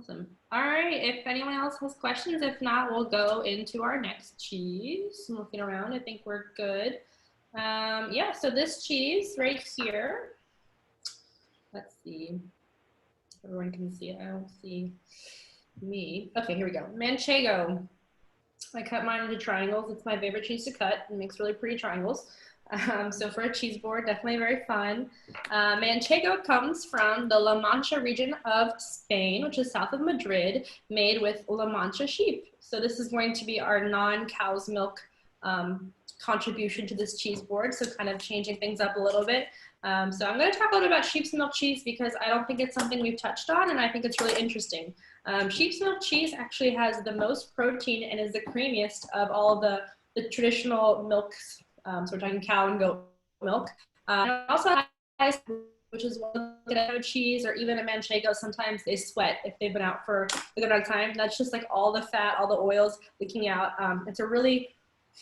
Awesome. All right, if anyone else has questions, if not, we'll go into our next cheese. I'm looking around, I think we're good. Yeah, so this cheese right here, let's see, everyone can see it, I don't see me. Okay, here we go, Manchego. I cut mine into triangles. It's my favorite cheese to cut. It makes really pretty triangles. So for a cheese board, definitely very fun. Manchego comes from the La Mancha region of Spain, which is south of Madrid, made with La Mancha sheep. So this is going to be our non-cow's milk contribution to this cheese board, so kind of changing things up a little bit. So I'm going to talk a little bit about sheep's milk cheese because I don't think it's something we've touched on, and I think it's really interesting. Sheep's milk cheese actually has the most protein and is the creamiest of all the traditional milks. So we're talking cow and goat milk. It also has, which is one of cheese or even a manchego, sometimes they sweat if they've been out for a good amount of time. That's just like all the fat, all the oils leaking out. It's a really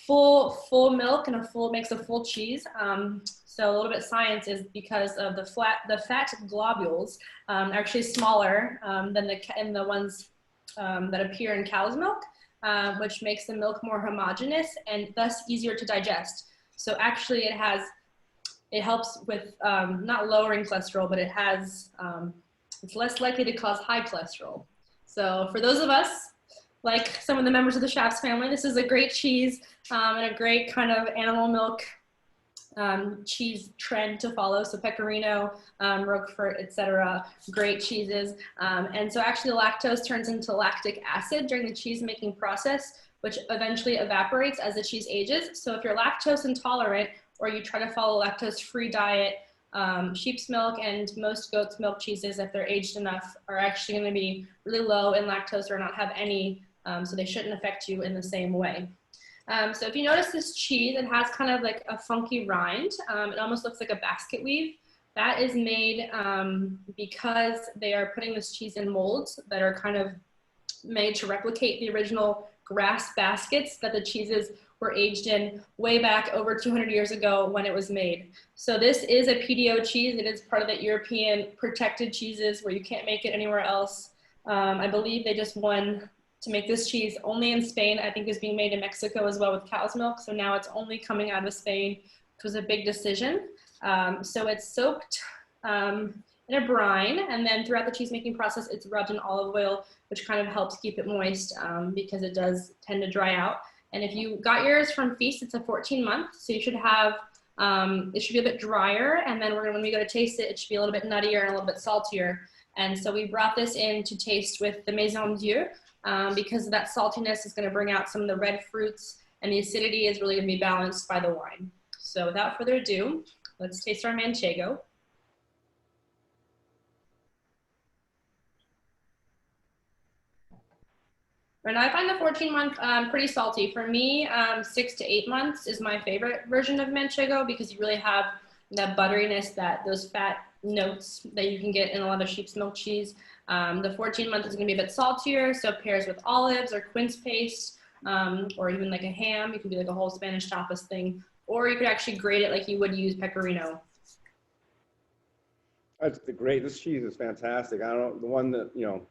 full milk and makes a full cheese. So a little bit science is because of the fat globules are actually smaller than the ones that appear in cow's milk, which makes the milk more homogeneous and thus easier to digest. So actually it helps with not lowering cholesterol, but it's less likely to cause high cholesterol. So for those of us, like some of the members of the Schatz family, this is a great cheese and a great kind of animal milk cheese trend to follow. So Pecorino, Roquefort, etc., great cheeses. And so actually the lactose turns into lactic acid during the cheese making process, which eventually evaporates as the cheese ages. So if you're lactose intolerant or you try to follow a lactose-free diet, sheep's milk and most goat's milk cheeses, if they're aged enough, are actually going to be really low in lactose or not have any, so they shouldn't affect you in the same way. So if you notice this cheese, it has kind of like a funky rind. It almost looks like a basket weave. That is made because they are putting this cheese in molds that are kind of made to replicate the original grass baskets that the cheeses were aged in way back over 200 years ago when it was made. So this is a PDO cheese. It is part of the European protected cheeses where you can't make it anywhere else. I believe they just won to make this cheese only in Spain. I think it's being made in Mexico as well with cow's milk. So now it's only coming out of Spain, which was a big decision. So it's soaked in a brine, and then throughout the cheese making process, it's rubbed in olive oil, which kind of helps keep it moist because it does tend to dry out. And if you got yours from Feast, it's a 14-month, so you should have, it should be a bit drier, and then when we go to taste it, it should be a little bit nuttier and a little bit saltier. And so we brought this in to taste with the Maison Dieu because that saltiness is going to bring out some of the red fruits, and the acidity is really going to be balanced by the wine. So without further ado, let's taste our Manchego. And I find the 14-month pretty salty. For me, 6 to 8 months is my favorite version of Manchego because you really have that butteriness, those fat notes that you can get in a lot of sheep's milk cheese. The 14-month is going to be a bit saltier, so it pairs with olives or quince paste, or even like a ham. You can do like a whole Spanish tapas thing, or you could actually grate it like you would use pecorino. That's great. This cheese is fantastic. I don't know, the one that, you know,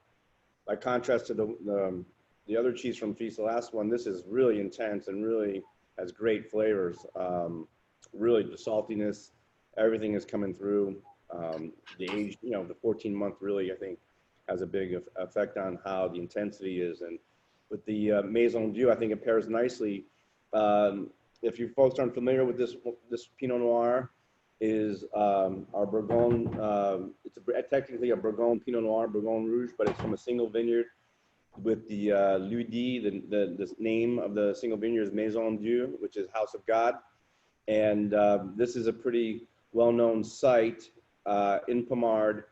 by contrast to the other cheese from Feast, the last one, this is really intense and really has great flavors. Really the saltiness, everything is coming through. The age, you know, the 14-month really, I think, has a big effect on how the intensity is. And with the Maison Dieu, I think it pairs nicely. If you folks aren't familiar with this Pinot Noir, is our Bourgogne. It's technically a Bourgogne Pinot Noir, Bourgogne Rouge, but it's from a single vineyard with the Ludi. The name of the single vineyard is Maison Dieu, which is House of God. And this is a pretty well-known site in Pommard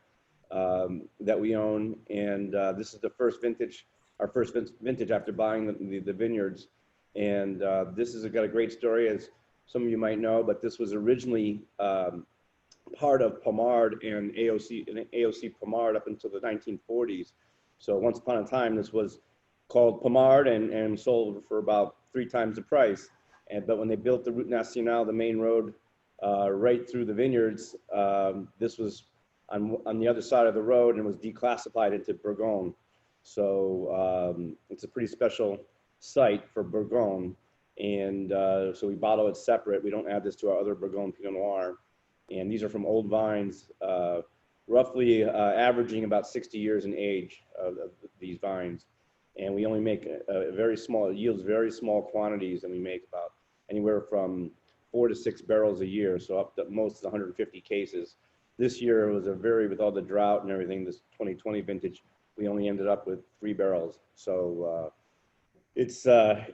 that we own. And this is the first vintage, our first vintage after buying the vineyards. And this has got a great story, as some of you might know, but this was originally part of Pommard and AOC Pommard up until the 1940s. So once upon a time, this was called Pommard and sold for about 3 times the price. But when they built the Route Nationale, the main road right through the vineyards, this was on the other side of the road and was declassified into Bourgogne. So it's a pretty special site for Bourgogne. And so we bottle it separate. We don't add this to our other Bourgogne Pinot Noir. And these are from old vines, roughly averaging about 60 years in age of these vines. And we only make a very small, it yields very small quantities, and we make about anywhere from 4 to 6 barrels a year, so up to most 150 cases. This year was with all the drought and everything, this 2020 vintage, we only ended up with 3 barrels. So it's a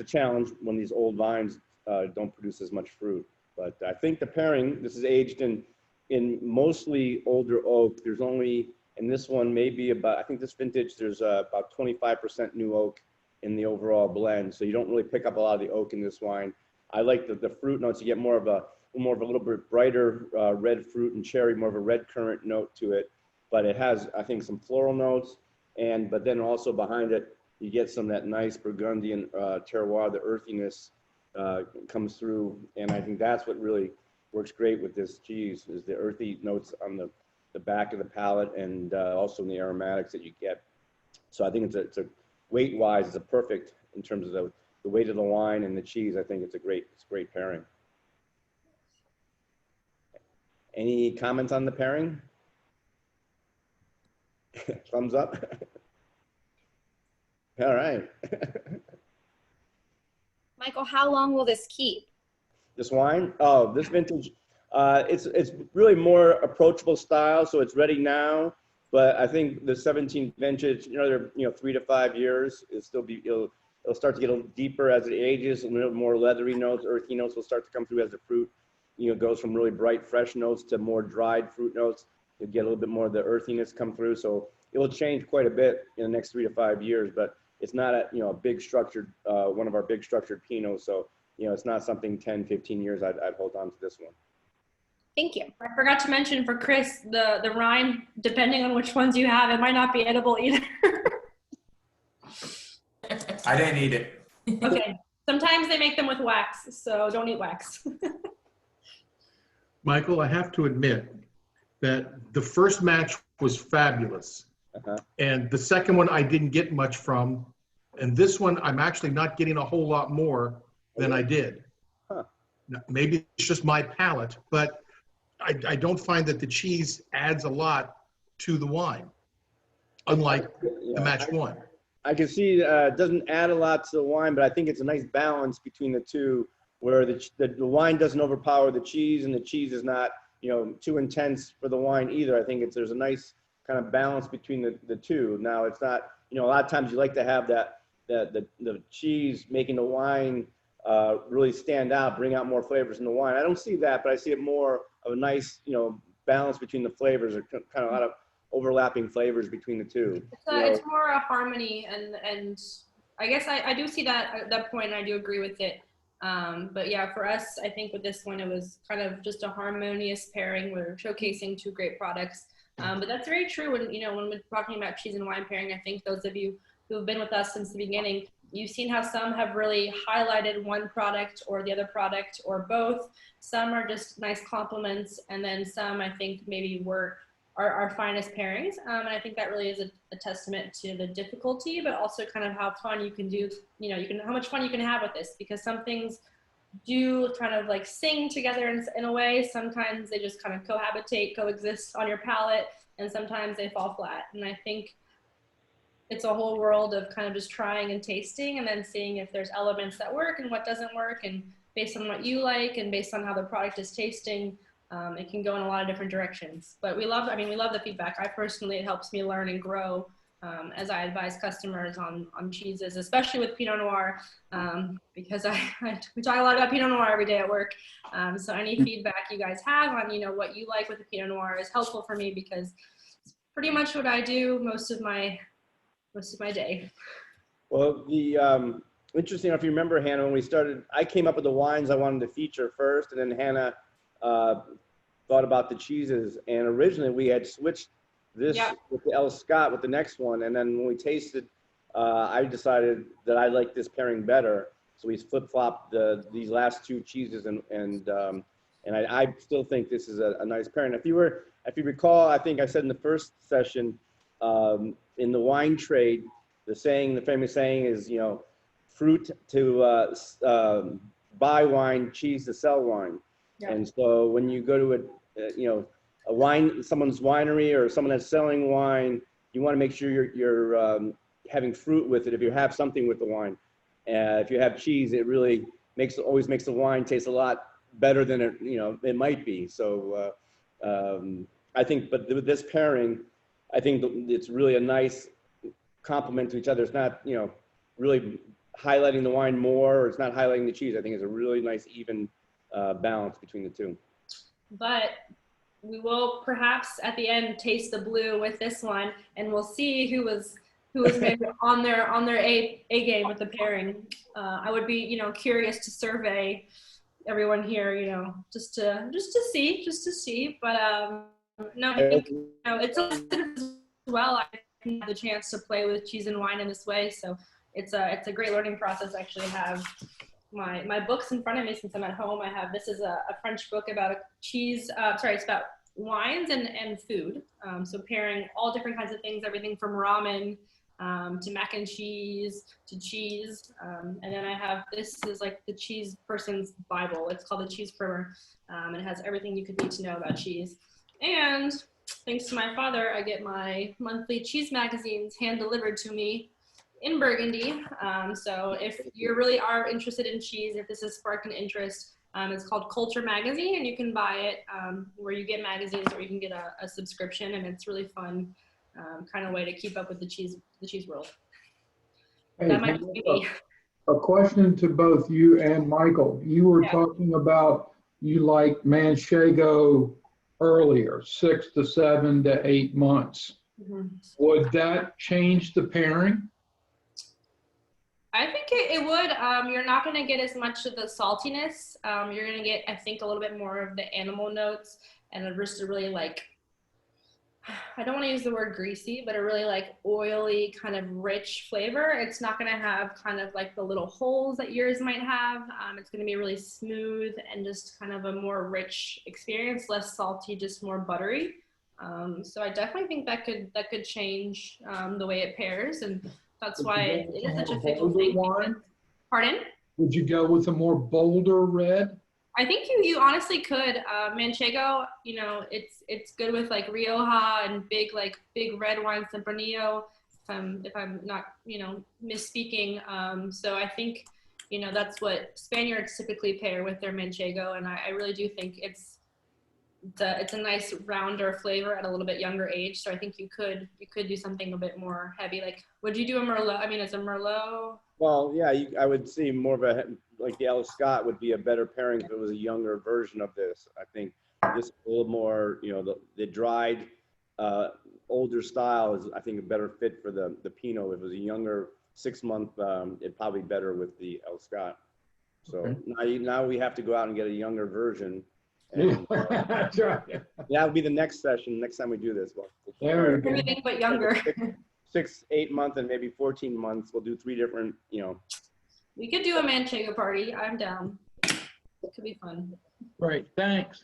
challenge when these old vines don't produce as much fruit. But I think the pairing, this is aged in mostly older oak. There's only, in this one, maybe about, I think this vintage, there's about 25% new oak in the overall blend. So you don't really pick up a lot of the oak in this wine. I like the fruit notes. You get more of a little bit brighter red fruit and cherry, more of a red currant note to it. But it has, I think, some floral notes. But then also behind it, you get some of that nice Burgundian terroir, the earthiness comes through. And I think that's what really works great with this cheese, is the earthy notes on the back of the palate, and also in the aromatics that you get. So I think it's a weight-wise, it's a perfect in terms of the weight of the wine and the cheese. I think it's a great pairing. Any comments on the pairing? Thumbs up. All right. Michael, how long will this keep? This wine? Oh, this vintage. It's really more approachable style, so it's ready now. But I think the 17 vintage, another 3 to 5 years, it'll start to get a little deeper as it ages. A little more leathery notes, earthy notes will start to come through as the fruit, goes from really bright, fresh notes to more dried fruit notes. You'll get a little bit more of the earthiness come through. So it will change quite a bit in the next 3 to 5 years. But it's not a big structured, one of our big structured Pinots. So it's not something 10, 15 years I'd hold on to this one. Thank you. I forgot to mention for Chris, the rind, depending on which ones you have, it might not be edible either. I didn't eat it. Okay. Sometimes they make them with wax, so don't eat wax. Michael, I have to admit that the first match was fabulous. And the second one I didn't get much from. And this one, I'm actually not getting a whole lot more than I did. Now, maybe it's just my palate, but I don't find that the cheese adds a lot to the wine, unlike the match one. I can see it doesn't add a lot to the wine, but I think it's a nice balance between the two, where the wine doesn't overpower the cheese, and the cheese is not too intense for the wine either. I think there's a nice kind of balance between the two. Now it's not, a lot of times you like to have the cheese making the wine really stand out, bring out more flavors in the wine. I don't see that, but I see it more of a nice, balance between the flavors, or kind of a lot of overlapping flavors between the two. It's more a harmony, and I guess I do see that point, and I do agree with it. But yeah, for us, I think with this one, it was kind of just a harmonious pairing. We're showcasing 2 great products. But that's very true when we're talking about cheese and wine pairing. I think those of you who have been with us since the beginning, you've seen how some have really highlighted one product or the other product or both. Some are just nice complements, and then some, I think, maybe were our finest pairings. And I think that really is a testament to the difficulty, but also kind of how fun you can do, how much fun you can have with this, because some things do kind of like sing together in a way. Sometimes they just kind of coexist on your palate, and sometimes they fall flat. And I think it's a whole world of kind of just trying and tasting, and then seeing if there's elements that work and what doesn't work, and based on what you like and based on how the product is tasting, it can go in a lot of different directions. But we love the feedback. It helps me learn and grow as I advise customers on cheeses, especially with Pinot Noir, because we talk a lot about Pinot Noir every day at work. So any feedback you guys have on what you like with the Pinot Noir is helpful for me, because it's pretty much what I do most of my day. Well, the interesting, if you remember, Hannah, when we started, I came up with the wines I wanted to feature first, and then Hannah thought about the cheeses. And originally we had switched this with the El Scott with the next one, and then when we tasted, I decided that I like this pairing better. So we flip-flopped these last 2 cheeses, and I still think this is a nice pairing. If you recall, I think I said in the first session, in the wine trade, the famous saying is, you know, fruit to buy wine, cheese to sell wine. Yeah. And so when you go to someone's winery or someone that's selling wine, you want to make sure you're having fruit with it. If you have something with the wine, if you have cheese, it really always makes the wine taste a lot better than it might be. So I think, but with this pairing, I think it's really a nice complement to each other. It's not, really highlighting the wine more, or it's not highlighting the cheese. I think it's a really nice, even balance between the two. But we will perhaps at the end taste the blue with this one, and we'll see who was maybe on their A game with the pairing. I would be, curious to survey everyone here, just to see. But no, I think it's a as well. I had the chance to play with cheese and wine in this way, so it's a great learning process. I actually have my books in front of me since I'm at home. This is a French book about it's about wines and food. So pairing all different kinds of things, everything from ramen to mac and cheese to cheese. And then this is like the cheese person's Bible. It's called the Cheese Primer. It has everything you could need to know about cheese. And thanks to my father, I get my monthly cheese magazines hand delivered to me in Burgundy. So if you really are interested in cheese, if this has sparked an interest, it's called Culture Magazine, and you can buy it where you get magazines, or you can get a subscription, and it's really fun kind of way to keep up with the cheese world. Hey, That might be me. a question to both you and Michael. You were Yeah. talking about you like Manchego earlier, 6 to 7 to 8 months. Mhm. Would that change the pairing? I think it would. You're not going to get as much of the saltiness. You're going to get, I think, a little bit more of the animal notes, and just a really I don't want to use the word greasy, but a really oily kind of rich flavor. It's not going to have kind of the little holes that yours might have. It's going to be really smooth and just kind of a more rich experience, less salty, just more buttery. So I definitely think that could change the way it pairs, and that's why it is such a fickle thing. Pardon? Would you go with a more bolder red? I think you honestly could. Manchego, it's good with Rioja and big red wine, Tempranillo, if I'm not, misspeaking. So I think, that's what Spaniards typically pair with their Manchego, and I really do think it's a nice rounder flavor at a little bit younger age. So I think you could do something a bit more heavy. Would you do a Merlot? I mean, is a Merlot? Well, yeah, I would see more of the Ella Scott would be a better pairing if it was a younger version of this. I think this is a little more, the dried, older style is, I think, a better fit for the Pinot. If it was a younger 6 month, it'd probably be better with the Ella Scott. So Okay. now we have to go out and get a younger version. And That's right. that'll be the next session. Next time we do this, There we go. Everything but younger. 6, 8 months, and maybe 14 months. We'll do 3 different, We could do a Manchego party. I'm down. It could be fun. Great, thanks.